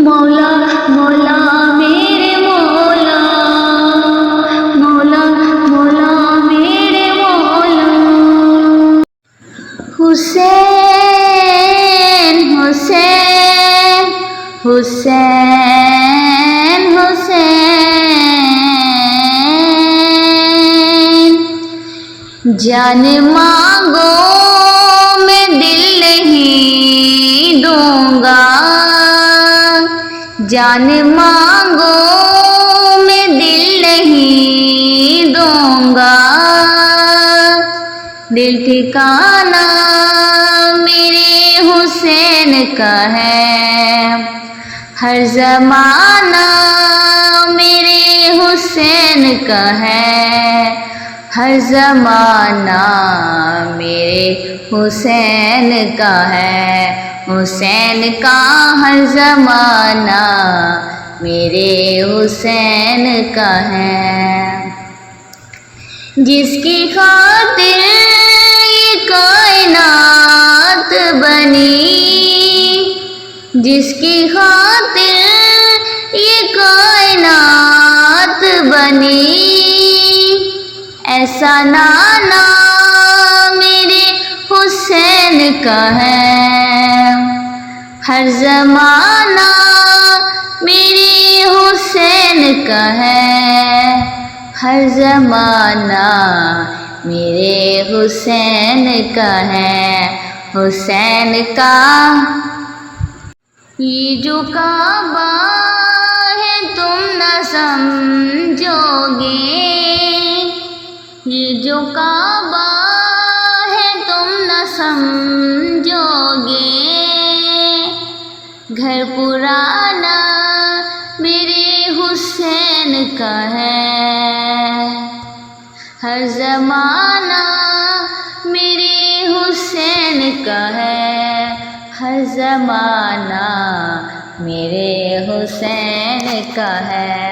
मौला मौला मेरे मौला, मौला मौला मेरे मौला। हुसैन हुसैन हुसैन हुसैन, जान मांगो मैं दिल नहीं दूंगा, जान मांगो मैं दिल नहीं दूंगा। दिल ठिकाना मेरे हुसैन का है, हर ज़माना मेरे हुसैन का है, हर ज़माना मेरे हुसैन का है। हुसैन का हर ज़माना मेरे हुसैन का है। जिसकी खातिर ये कायनात बनी, जिसकी खातिर ये कायनात बनी, ऐसा नाना मेरे हुसैन का है, हर ज़माना मेरे हुसैन का है, हर ज़माना मेरे हुसैन का है। हुसैन का ये जो काबा है तुम न समझोगे, ये जो काबा है तुम न समझोगे। घर पुराना मेरे हुसैन का है, हर ज़माना मेरे हुसैन का है, हर ज़माना मेरे हुसैन का है।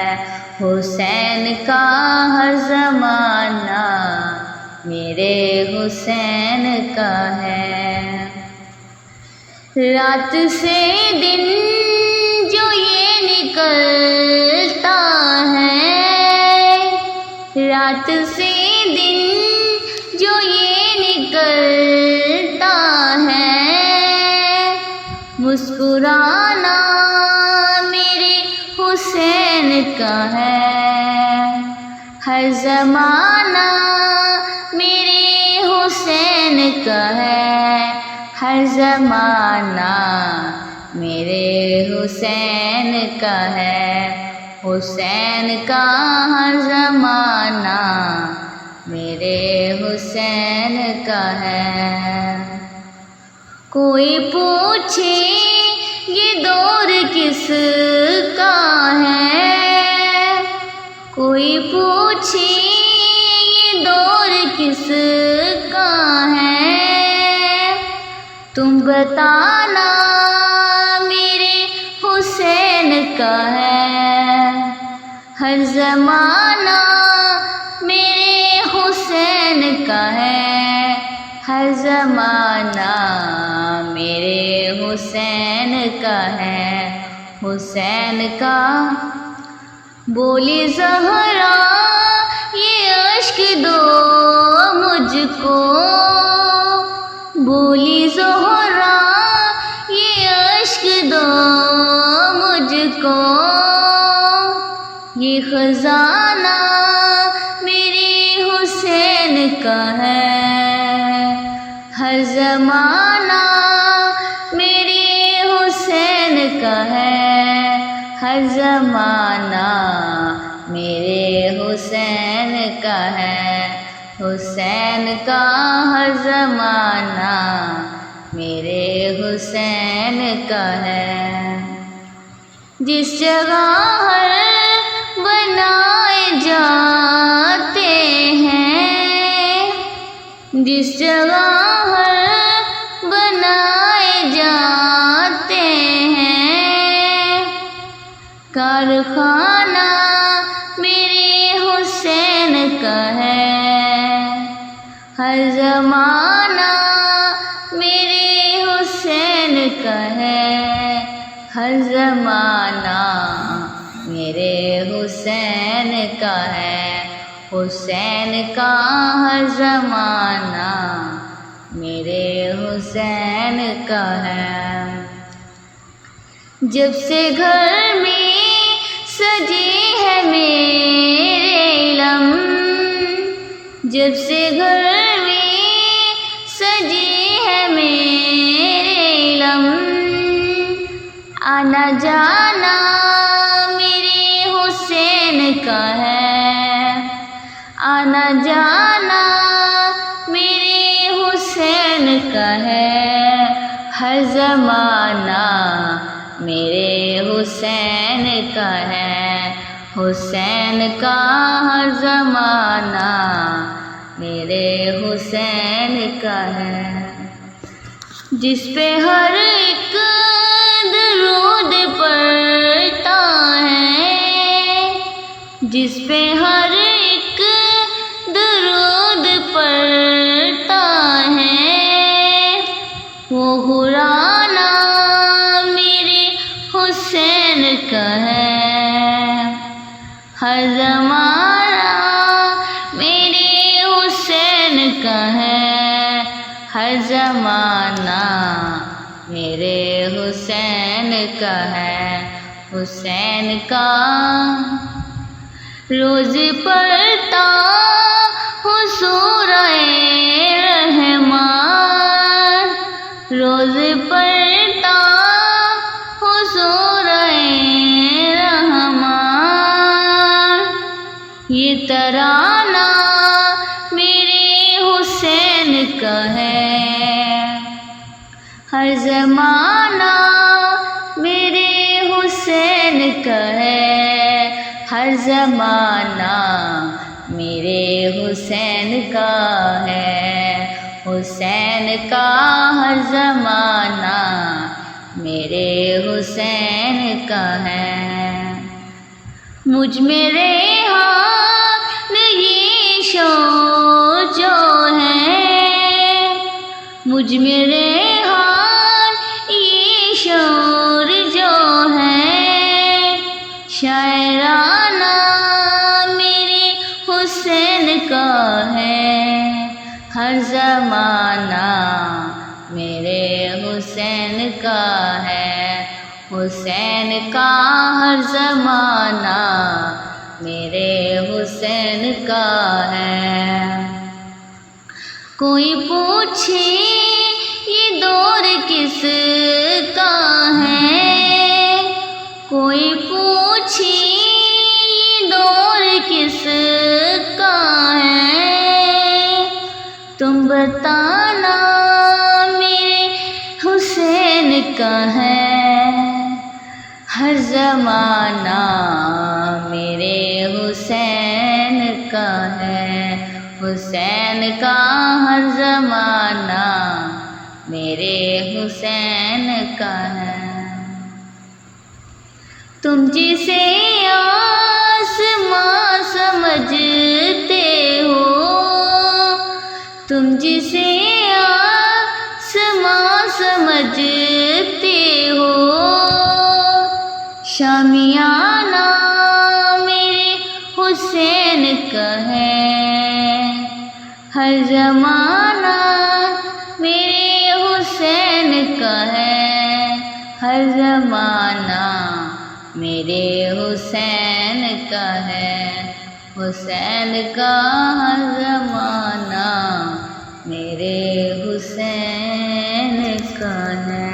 हुसैन का हर ज़माना मेरे हुसैन का है। रात से दिन जो ये निकलता है, रात से दिन जो ये निकलता है, मुस्कुराना मेरे हुसैन का है, हर ज़माना मेरे हुसैन का है, हर ज़माना मेरे हुसैन का है। हुसैन का हर ज़माना मेरे हुसैन का है। कोई पूछे ये दौर किसका है, कोई पूछे ये दौर किसका है, तुम बताना मेरे हुसैन का है, हर ज़माना मेरे हुसैन का है, हर ज़माना मेरे हुसैन का है। हुसैन का बोली ज़हरा ये अश्क दो मुझको, बोली ज़हरा ये अश्क दो मुझको। ये खजाना मेरे हुसैन का है, हर ज़माना मेरे हुसैन का है, हर ज़माना मेरे हुसैन का है। हुसैन का हर ज़माना मेरे हुसैन का है। जिस जगह हर बनाए जाते हैं, जिस जगह हर बनाए जाते हैं, कारखाना मेरे हुसैन का है, हर ज़माना मेरे हुसैन का है, हर हर ज़माना मेरे हुसैन का है, हुसैन का हर ज़माना मेरे हुसैन का है। जब से घर में सजी है मेरे इलम, जब से घर में सजी है मेरे इलम, आना जाना मेरे हुसैन का है, आना जाना मेरे हुसैन का है। हर ज़माना मेरे हुसैन का है, हुसैन का हर ज़माना मेरे हुसैन का है। जिस पे हर एक दरूद पढ़ता है, जिस पे हर एक दरूद पढ़ता है, वो घराना मेरे हुसैन का है। हर ज़माना मेरे हुसैन का है, हर ज़माना मेरे हुसैन का है, हुसैन का। रोज़ पढ़ता हूँ सूरह रहमान, रोज़ पढ़ता हूँ सूरह रहमान। ये तराना मेरे हुसैन का है, हर ज़माना मेरे हुसैन का है, हर ज़माना मेरे हुसैन का है, हुसैन का हर ज़माना मेरे हुसैन का है। मुझ में रेहान ये शौक़ जो है, मुझ में रेहान ये शौर जो है, शायराना मेरे हुसैन का है। हर ज़माना मेरे हुसैन का है, हुसैन का हर ज़माना मेरे हुसैन का है। कोई पूछे ये दौर किसका है, कोई पूछे ये दौर किसका है, तुम बताना मेरे हुसैन का है। हर ज़माना मेरे हुसैन का है, हुसैन का हर ज़माना मेरे हुसैन का है। तुम जिसे आसमां समझते हो, तुम जिसे आसमां समझते हो, शामियाना मेरे हुसैन का है। हर ज़माना मेरे हुसैन का है, हर ज़माना मेरे हुसैन का है, हुसैन का हर ज़माना मेरे हुसैन का है।